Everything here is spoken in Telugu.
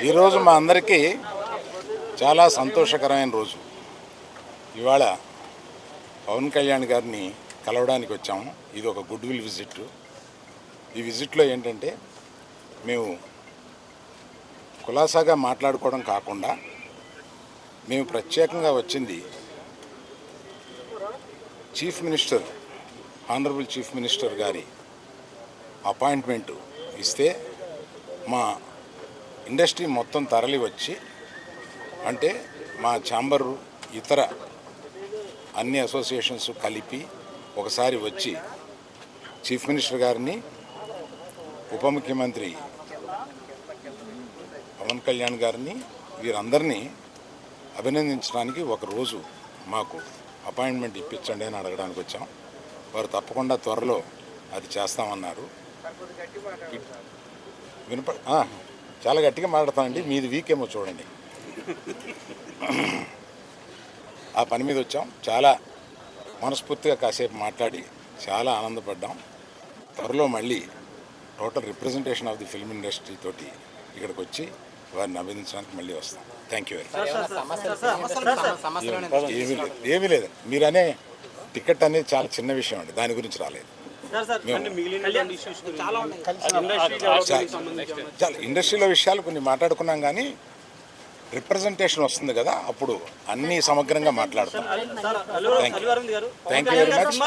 ఈరోజు మా అందరికీ చాలా సంతోషకరమైన రోజు. ఇవాళ పవన్ కళ్యాణ్ గారిని కలవడానికి వచ్చాము. ఇది ఒక గుడ్ విల్ విజిట్. ఈ విజిట్లో ఏంటంటే మేము కులాసాగా మాట్లాడుకోవడం కాకుండా మేము ప్రత్యేకంగా వచ్చింది chief minister, honourable chief minister గారి అపాయింట్మెంట్ ఇస్తే మా ఇండస్ట్రీ మొత్తం తరలి వచ్చి, అంటే మా ఛాంబరు ఇతర అన్ని అసోసియేషన్స్ కలిపి ఒకసారి వచ్చి చీఫ్ మినిస్టర్ గారిని, ఉప ముఖ్యమంత్రి పవన్ కళ్యాణ్ గారిని, వీరందరినీ అభినందించడానికి ఒకరోజు మాకు అపాయింట్మెంట్ ఇప్పించండి అని అడగడానికి వచ్చాం. వారు తప్పకుండా త్వరలో అది చేస్తామన్నారు. చాలా గట్టిగా మాట్లాడతామండి, మీది వీకేమో చూడండి. ఆ పని మీద వచ్చాం. చాలా మనస్ఫూర్తిగా కాసేపు మాట్లాడి చాలా ఆనందపడ్డాం. త్వరలో మళ్ళీ total representation of the film industry తోటి ఇక్కడికి వచ్చి వారిని అభినందించడానికి మళ్ళీ వస్తాం. Thank you very much. ఏమీ లేదు. మీరనే టికెట్ అనేది చాలా చిన్న విషయం అండి, దాని గురించి రాలేదు. చాలా ఇండస్ట్రీలో విషయాలు కొన్ని మాట్లాడుకున్నాం, కానీ రిప్రజెంటేషన్ వస్తుంది కదా, అప్పుడు అన్ని సమగ్రంగా మాట్లాడతాం. Thank you very much.